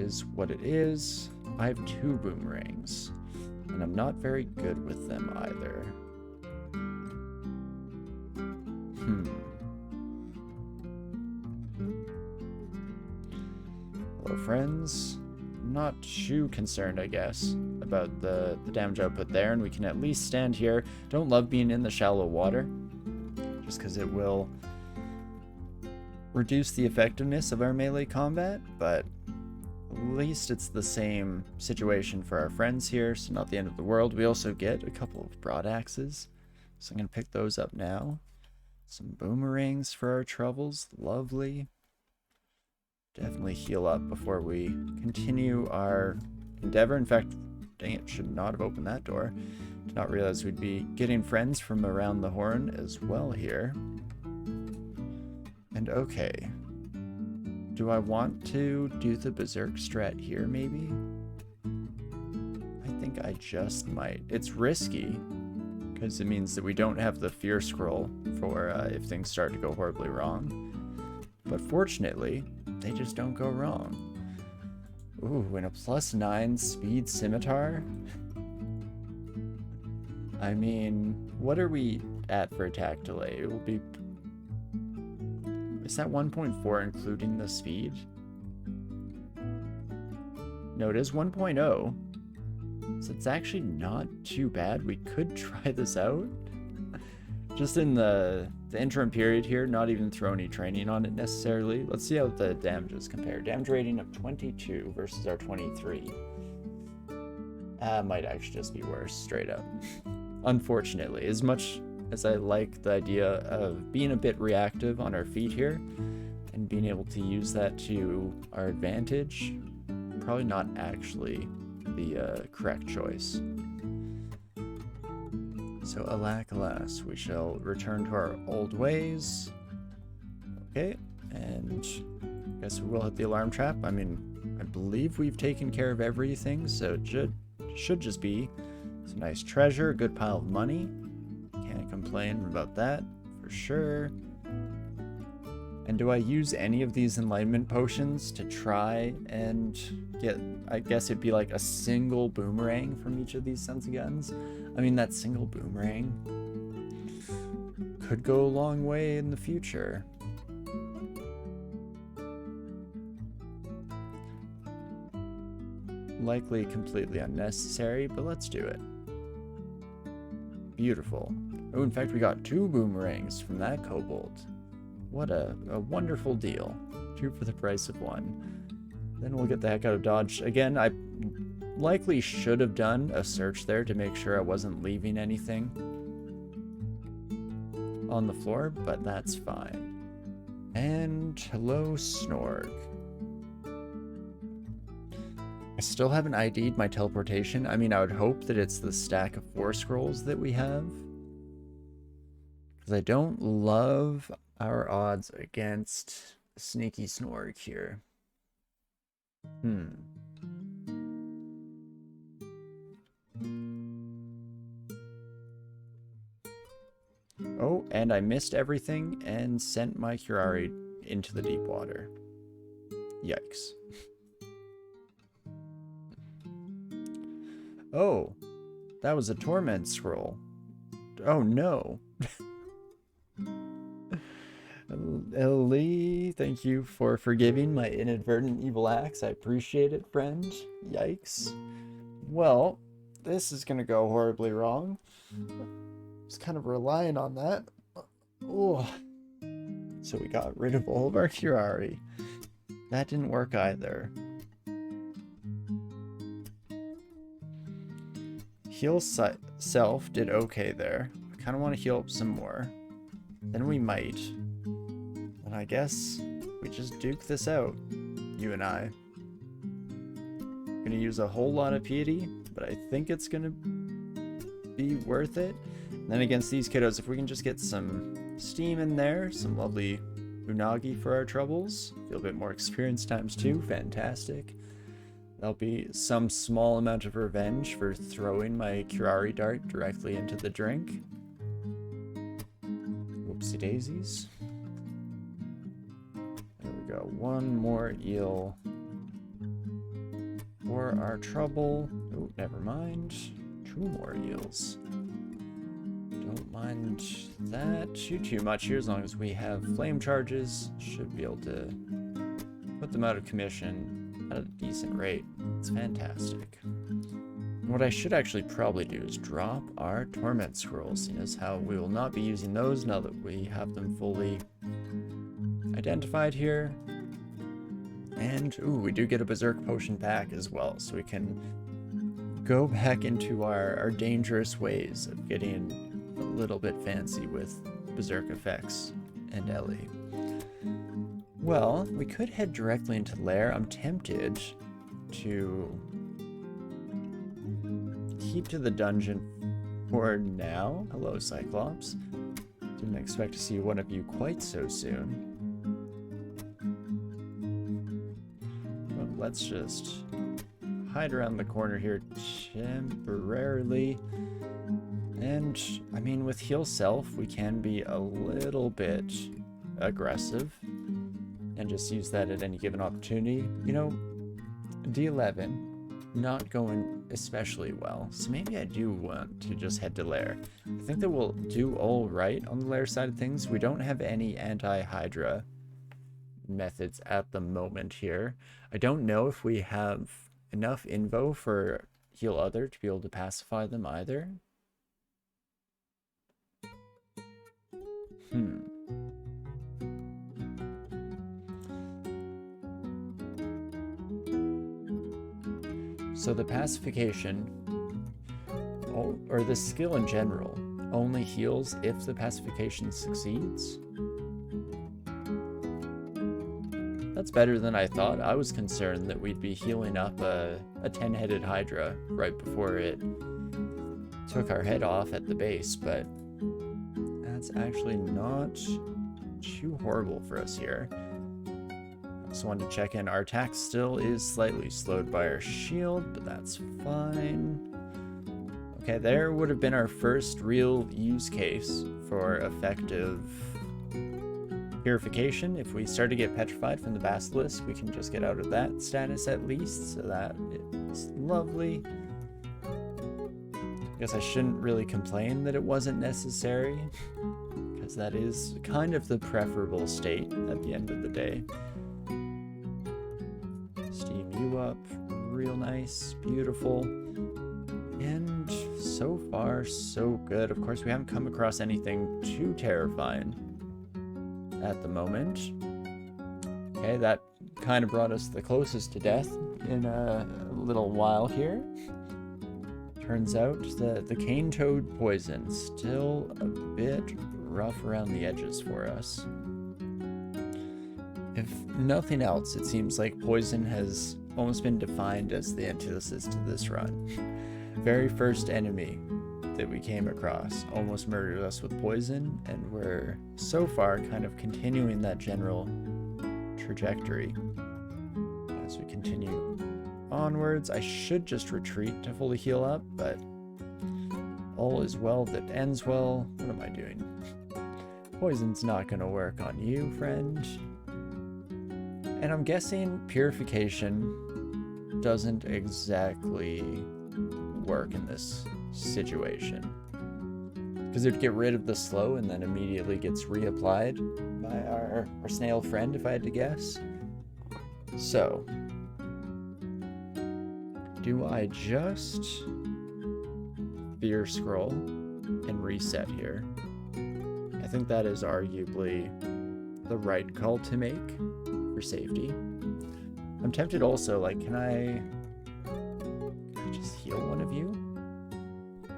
is what it is. I have 2 boomerangs, and I'm not very good with them either. Hello, friends. Not too concerned, I guess, about the damage output there, and we can at least stand here. Don't love being in the shallow water, just because it will reduce the effectiveness of our melee combat, but at least it's the same situation for our friends here, so not the end of the world. We also get a couple of broad axes, so I'm going to pick those up now. Some boomerangs for our troubles, lovely. Definitely heal up before we continue our endeavor. In fact, dang it, should not have opened that door. Did not realize we'd be getting friends from around the horn as well here. And okay, do I want to do the Berserk strat here maybe? I think I just might. It's risky, because it means that we don't have the fear scroll for if things start to go horribly wrong. But fortunately, they just don't go wrong. Ooh, and a +9 speed scimitar? I mean, what are we at for attack delay? It will be... Is that 1.4 including the speed? No, it is 1.0. So it's actually not too bad. We could try this out. Just in the interim period here, not even throw any training on it necessarily. Let's see how the damages compare. Damage rating of 22 versus our 23. Might actually just be worse, straight up. Unfortunately, as much as I like the idea of being a bit reactive on our feet here and being able to use that to our advantage, probably not actually the correct choice. So alack, alas, we shall return to our old ways. Okay, and I guess we will hit the alarm trap. I mean, I believe we've taken care of everything, so it should just be some nice treasure, a good pile of money. Can't complain about that, for sure. And do I use any of these enlightenment potions to try and get, I guess it'd be like a single boomerang from each of these sons of guns? I mean, that single boomerang could go a long way in the future. Likely completely unnecessary, but let's do it. Beautiful. Oh, in fact, we got 2 boomerangs from that kobold. What a wonderful deal. 2 for the price of 1. Then we'll get the heck out of Dodge. Again, I likely should have done a search there to make sure I wasn't leaving anything on the floor, but that's fine. And hello, Snorg. I still haven't ID'd my teleportation. I mean, I would hope that it's the stack of 4 scrolls that we have, because I don't love our odds against sneaky Snorg here. Oh, and I missed everything and sent my Curari into the deep water. Yikes. Oh, that was a torment scroll. Oh no. Ellie, thank you for forgiving my inadvertent evil acts. I appreciate it, friend. Yikes. Well, this is gonna go horribly wrong. I was kind of relying on that. Oh. So we got rid of all of our Curari. That didn't work either. Heal self did okay there. I kind of want to heal up some more. Then we might. And I guess we just duke this out, you and I. I'm gonna use a whole lot of piety, but I think it's gonna be worth it. And then against these kiddos, if we can just get some steam in there, some lovely unagi for our troubles, feel a bit more experience times 2, fantastic. There'll be some small amount of revenge for throwing my Curari dart directly into the drink. Whoopsie daisies. There we go. One more eel. for our trouble. Oh, never mind. 2 more heals. Don't mind that too much here, as long as we have flame charges. Should be able to put them out of commission at a decent rate. It's fantastic. What I should actually probably do is drop our torment scrolls, seeing as how we will not be using those now that we have them fully identified here. And ooh, we do get a berserk potion back as well, so we can go back into our dangerous ways of getting a little bit fancy with berserk effects and Ellie. Well, we could head directly into Lair. I'm tempted to keep to the dungeon for now. Hello, Cyclops. Didn't expect to see one of you quite so soon. Well, let's just hide around the corner here temporarily. And, I mean, with heal self, we can be a little bit aggressive and just use that at any given opportunity. You know, D11, not going especially well, so maybe I do want to just head to Lair. I think that we'll do all right on the Lair side of things. We don't have any anti-Hydra methods at the moment here. I don't know if we have enough info for heal other to be able to pacify them either. So the pacification, or the skill in general, only heals if the pacification succeeds. That's better than I thought. I was concerned that we'd be healing up a 10-headed Hydra right before it took our head off at the base, but that's actually not too horrible for us here. Just wanted to check in. Our attack still is slightly slowed by our shield, but that's fine. Okay, there would have been our first real use case for effective purification. If we start to get petrified from the basilisk, we can just get out of that status at least, so that is lovely. I guess I shouldn't really complain that it wasn't necessary, because that is kind of the preferable state at the end of the day. Steam you up, real nice, beautiful, and so far so good. Of course, we haven't come across anything too terrifying at the moment. Okay, that kind of brought us the closest to death in a little while here. Turns out the cane toad poison still a bit rough around the edges for us. If nothing else, it seems like poison has almost been defined as the antithesis to this run. Very first enemy that we came across almost murdered us with poison, and we're so far kind of continuing that general trajectory. As we continue onwards, I should just retreat to fully heal up, but all is well that ends well. What am I doing? Poison's not going to work on you, friend. And I'm guessing purification doesn't exactly work in this situation, because it'd get rid of the slow and then immediately gets reapplied by our snail friend, if I had to guess. So, do I just fear scroll and reset here? I think that is arguably the right call to make for safety. I'm tempted also, like, can I just heal one of you?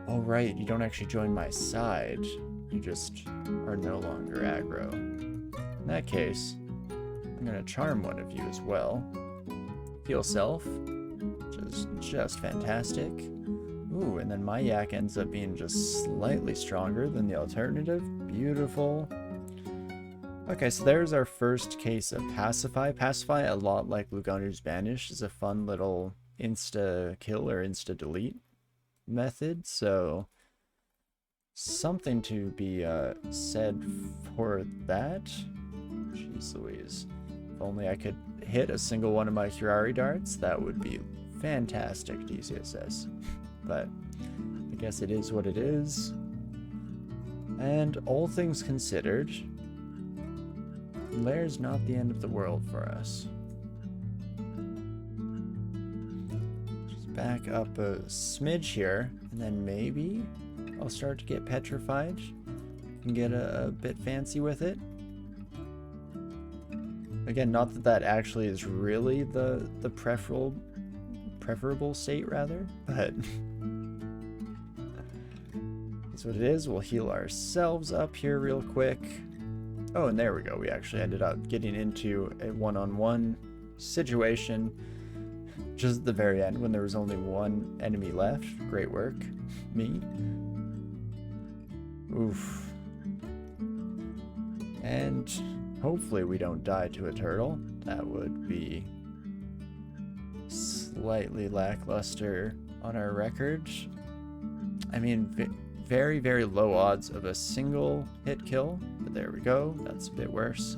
Oh right, you don't actually join my side. You just are no longer aggro. In that case, I'm gonna charm one of you as well. Heal self, which is just fantastic. Ooh, and then my yak ends up being just slightly stronger than the alternative. Beautiful. Okay, so there's our first case of Pacify. Pacify, a lot like Luganu's Banish, is a fun little insta-kill or insta-delete method, so something to be said for that. Jeez Louise. If only I could hit a single one of my Curari darts, that would be fantastic DCSS. But I guess it is what it is. And all things considered, Lair's not the end of the world for us. Just back up a smidge here, and then maybe I'll start to get petrified and get a bit fancy with it. Again, not that that actually is really the preferable state, rather, but that's what it is. We'll heal ourselves up here real quick. Oh, and there we go. We actually ended up getting into a one-on-one situation just at the very end when there was only one enemy left. Great work, me. Oof. And hopefully we don't die to a turtle. That would be slightly lackluster on our record. I mean, very, very low odds of a single hit kill, but there we go. That's a bit worse.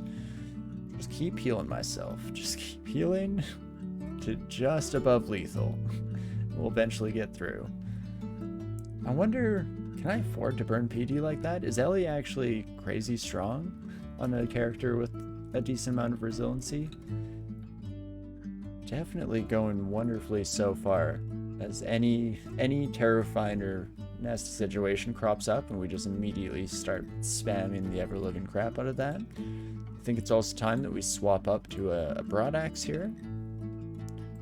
Just keep healing myself. Just keep healing to just above lethal. We'll eventually get through. I wonder, can I afford to burn PD like that? Is Ellie actually crazy strong on a character with a decent amount of resiliency? Definitely going wonderfully so far. As any terrifying or nasty situation crops up and we just immediately start spamming the ever-living crap out of that. I think it's also time that we swap up to a broadaxe here.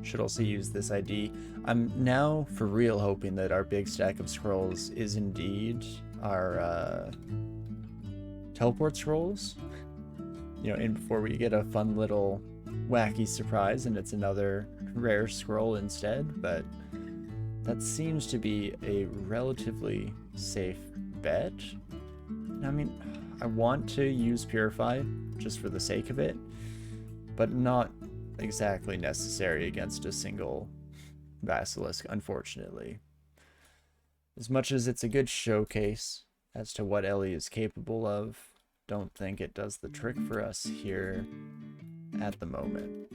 Should also use this ID. I'm now for real hoping that our big stack of scrolls is indeed our teleport scrolls. You know, in before we get a fun little wacky surprise and it's another rare scroll instead, but that seems to be a relatively safe bet. I mean, I want to use Purify just for the sake of it, but not exactly necessary against a single Basilisk, unfortunately. As much as it's a good showcase as to what Ellie is capable of, don't think it does the trick for us here at the moment.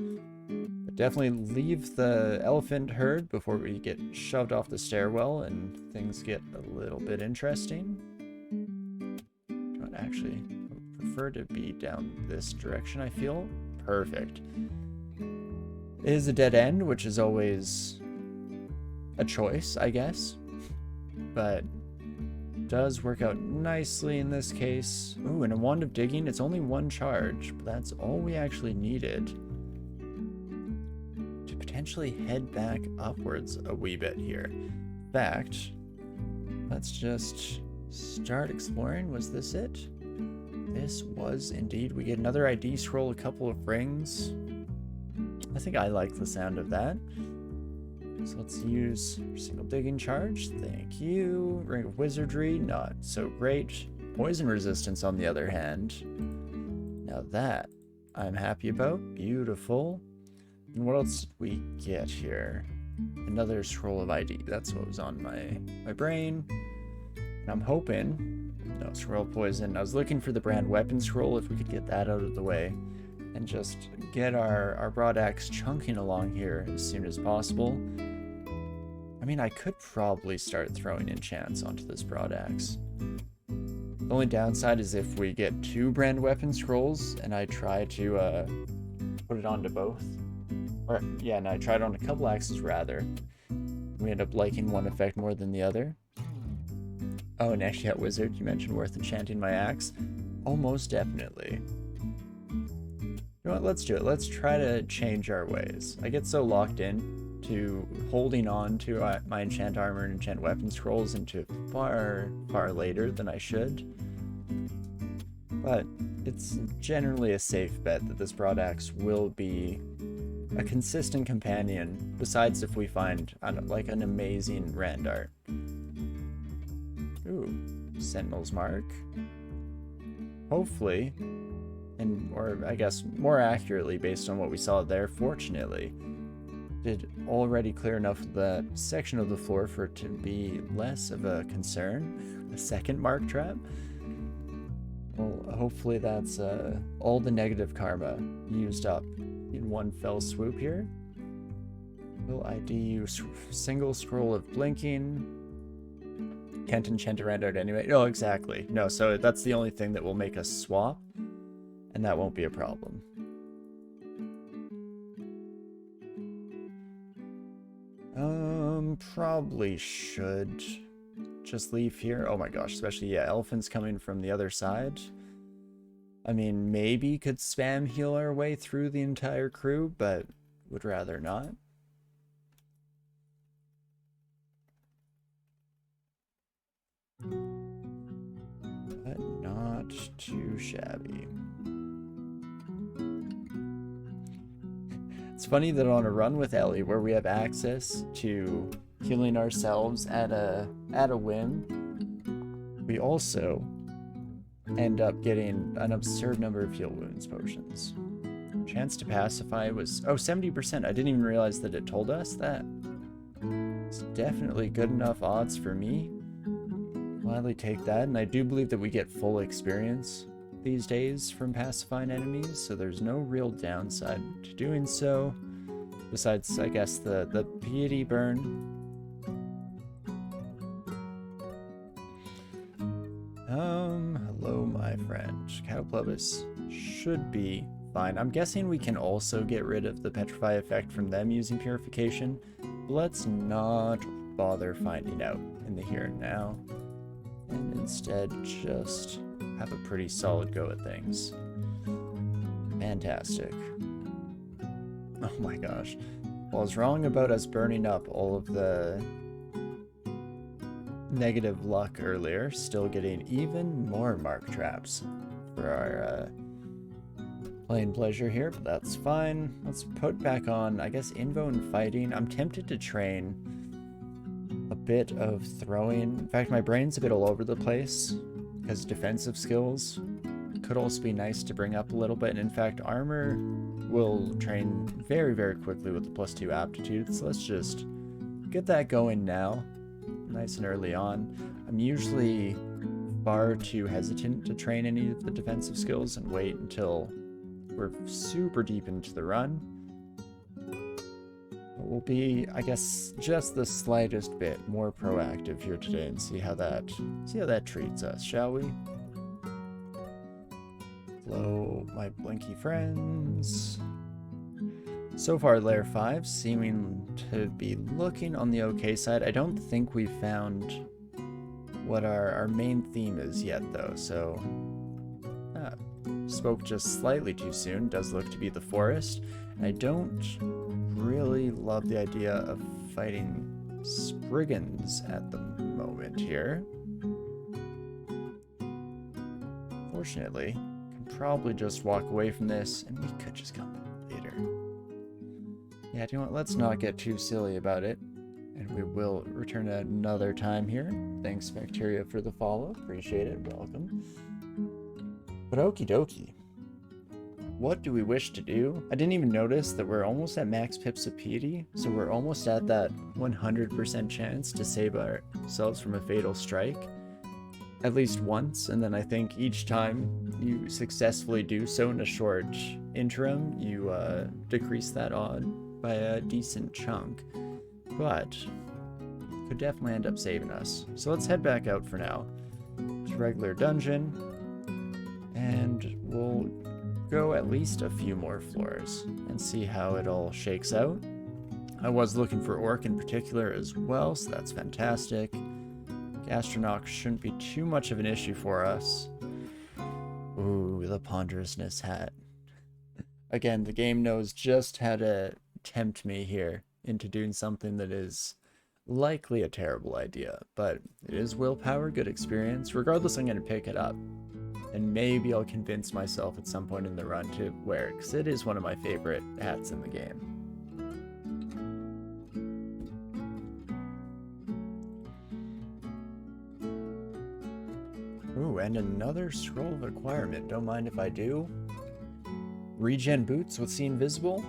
But definitely leave the elephant herd before we get shoved off the stairwell and things get a little bit interesting. Don't actually prefer to be down this direction, I feel. Perfect. It is a dead end, which is always a choice, I guess, but does work out nicely in this case. Ooh, and a Wand of Digging, it's only one charge, but that's all we actually needed to potentially head back upwards a wee bit here. In fact, let's just start exploring. Was this it? This was indeed. We get another ID scroll, a couple of rings. I think I like the sound of that. So let's use single digging charge. Thank you. Ring of Wizardry, not so great. Poison resistance on the other hand. Now that I'm happy about. Beautiful. And what else did we get here? Another scroll of ID. That's what was on my brain. And I'm hoping, no, scroll poison. I was looking for the brand weapon scroll if we could get that out of the way and just get our broadaxe chunking along here as soon as possible. I mean, I could probably start throwing enchants onto this broadaxe. The only downside is if we get 2 brand weapon scrolls and I try to put it onto both. Or, yeah, no, I tried on a couple axes rather. We end up liking one effect more than the other. Oh, and actually, Wizard, you mentioned worth enchanting my axe. Almost definitely. You know what, let's do it. Let's try to change our ways. I get so locked in to holding on to my enchant armor and enchant weapon scrolls into far, far later than I should. But it's generally a safe bet that this broadaxe will be a consistent companion, besides if we find, I don't know, like an amazing rand art. Ooh, Sentinel's Mark. Hopefully, or I guess more accurately based on what we saw there, fortunately, did already clear enough of that section of the floor for it to be less of a concern. A second mark trap. Well, hopefully that's all the negative karma used up in one fell swoop here. Will ID you single scroll of blinking? Can't enchant a random anyway. Oh, exactly. No, so that's the only thing that will make us swap, and that won't be a problem. Probably should just leave here. Oh my gosh, especially, yeah, elephants coming from the other side. I mean, maybe could spam heal our way through the entire crew, but would rather not. But not too shabby. It's funny that on a run with Ellie, where we have access to healing ourselves at a whim, we also end up getting an absurd number of heal wounds potions. Chance to pacify was 70%. I didn't even realize that it told us that. It's definitely good enough odds for me. Gladly take that, and I do believe that we get full experience these days from pacifying enemies, so there's no real downside to doing so, besides, I guess, the piety burn. Hello, my friend. Cowplebus should be fine. I'm guessing we can also get rid of the petrify effect from them using purification. Let's not bother finding out in the here and now, and instead just have a pretty solid go at things. Fantastic. Oh my gosh. Well, I was wrong about us burning up all of the negative luck earlier. Still getting even more mark traps for our plain pleasure here, but that's fine. Let's put back on, I guess, Invo and fighting. I'm tempted to train a bit of throwing. In fact, my brain's a bit all over the place because defensive skills could also be nice to bring up a little bit. And in fact, armor will train very, very quickly with the +2 aptitude. So let's just get that going now, nice and early on. I'm usually far too hesitant to train any of the defensive skills and wait until we're super deep into the run. We'll be, I guess, just the slightest bit more proactive here today and see how that treats us, shall we? Hello, my blinky friends. So far, Layer 5 seeming to be looking on the okay side. I don't think we've found what our main theme is yet, though, so spoke just slightly too soon. Does look to be the forest. And I don't really love the idea of fighting Spriggans at the moment here. Fortunately, can probably just walk away from this, and we could just come back later. Yeah, do you know what? Let's not get too silly about it, and we will return at another time here. Thanks, Bacteria, for the follow. Appreciate it. Welcome. But okie dokie. What do we wish to do? I didn't even notice that we're almost at max pips of piety, so we're almost at that 100% chance to save ourselves from a fatal strike at least once, and then I think each time you successfully do so in a short interim, you decrease that odd by a decent chunk, but could definitely end up saving us. So let's head back out for now to regular dungeon, and we'll go at least a few more floors and see how it all shakes out. I was looking for Orc in particular as well, so that's fantastic. Gastronox shouldn't be too much of an issue for us. Ooh, the Ponderousness hat. Again, the game knows just how to tempt me here into doing something that is likely a terrible idea, but it is willpower, good experience. Regardless, I'm going to pick it up. And maybe I'll convince myself at some point in the run to wear it, because it is one of my favorite hats in the game. Ooh, and another scroll of acquirement. Don't mind if I do. Regen boots with See Invisible.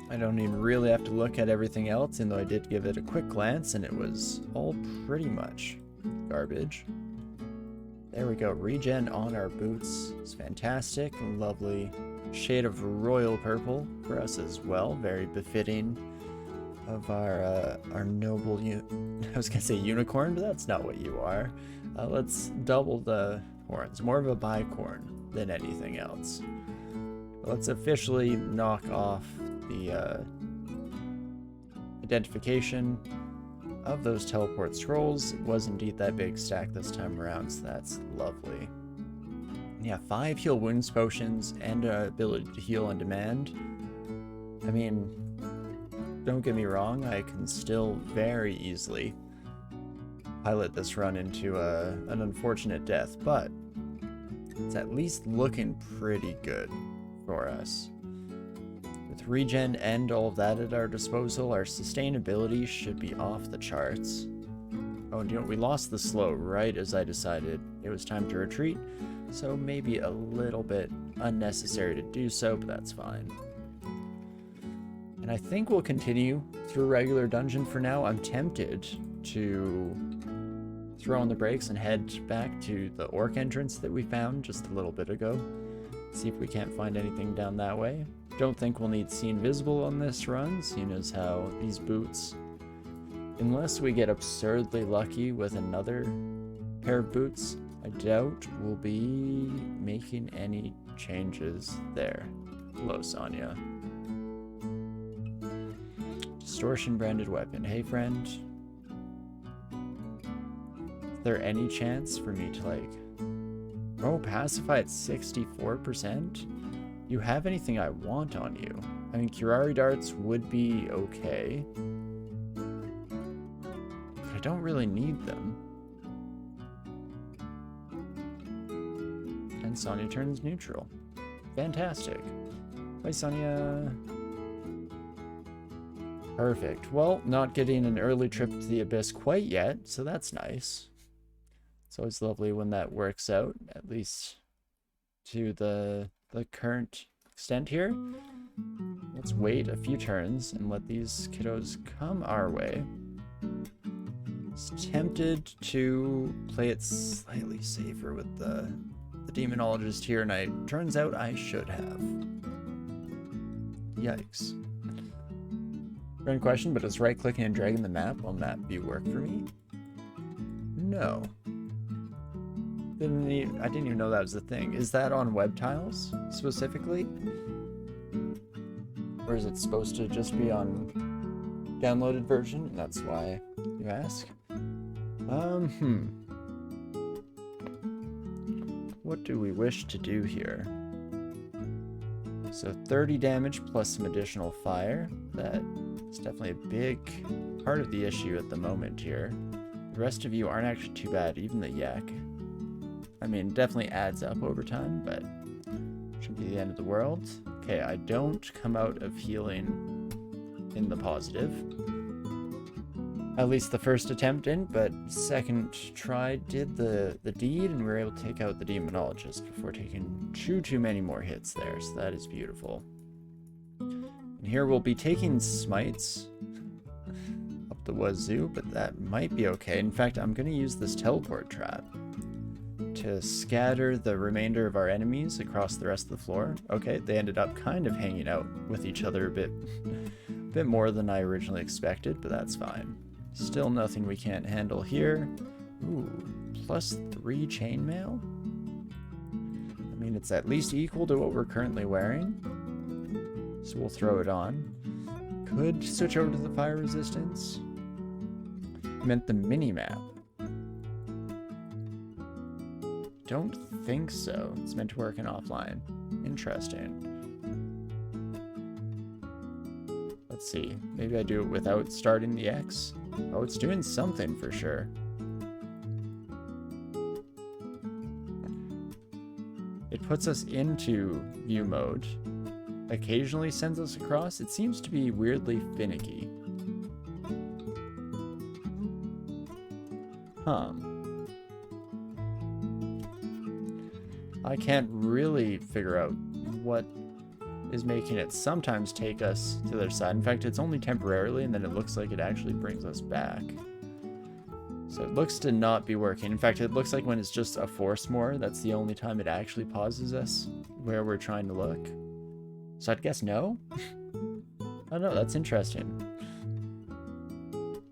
I don't even really have to look at everything else, even though I did give it a quick glance, and it was all pretty much garbage. There we go, regen on our boots. It's fantastic. Lovely shade of royal purple for us as well. Very befitting of our noble I was gonna say unicorn, but that's not what you are. Let's double the horns. More of a bicorn than anything else. Let's officially knock off the identification of those teleport scrolls. It was indeed that big stack this time around, so that's lovely. Yeah, 5 heal wounds potions and ability to heal on demand. I mean, don't get me wrong, I can still very easily pilot this run into an unfortunate death, but it's at least looking pretty good for us. With regen and all of that at our disposal, our sustainability should be off the charts. Oh, and you know, we lost the slow right as I decided it was time to retreat, so maybe a little bit unnecessary to do so, but that's fine. And I think we'll continue through regular dungeon for now. I'm tempted to throw on the brakes and head back to the orc entrance that we found just a little bit ago. See if we can't find anything down that way. Don't think we'll need See Invisible on this run, seeing as how these boots, unless we get absurdly lucky with another pair of boots, I doubt we'll be making any changes there. Hello, Sonia. Distortion branded weapon. Hey, friend. Is there any chance for me to, like... Oh, pacify at 64%? You have anything I want on you? I mean, Curari darts would be okay. But I don't really need them. And Sonia turns neutral. Fantastic. Bye, Sonia. Perfect. Well, not getting an early trip to the Abyss quite yet, so that's nice. It's always lovely when that works out, at least to the current extent here. Let's wait a few turns and let these kiddos come our way. I was tempted to play it slightly safer with the demonologist here, and turns out I should have. Yikes. Random question, but does right-clicking and dragging the map on map view work for me? No. I didn't even know that was a thing. Is that on web tiles specifically? Or is it supposed to just be on downloaded version? That's why you ask. What do we wish to do here? So 30 damage plus some additional fire. That's definitely a big part of the issue at the moment here. The rest of you aren't actually too bad, even the yak. I mean, definitely adds up over time, but shouldn't be the end of the world. Okay, I don't come out of healing in the positive. At least the first attempt didn't, but second try did the deed, and we were able to take out the demonologist before taking too many more hits there, so that is beautiful. And here we'll be taking smites up the wazoo, but that might be okay. In fact, I'm going to use this teleport trap to scatter the remainder of our enemies across the rest of the floor. Okay, they ended up kind of hanging out with each other a bit more than I originally expected, but that's fine. Still nothing we can't handle here. Ooh, +3 chainmail? I mean, it's at least equal to what we're currently wearing, so we'll throw it on. Could switch over to the fire resistance. Meant the mini-map. Don't think so. It's meant to work in offline. Interesting. Let's see. Maybe I do it without starting the X. Oh, it's doing something for sure. It puts us into view mode. Occasionally sends us across. It seems to be weirdly finicky. Huh. I can't really figure out what is making it sometimes take us to the other side. In fact, it's only temporarily, and then it looks like it actually brings us back. So it looks to not be working. In fact, it looks like when it's just a force more, that's the only time it actually pauses us where we're trying to look. So I'd guess no? Oh no, that's interesting.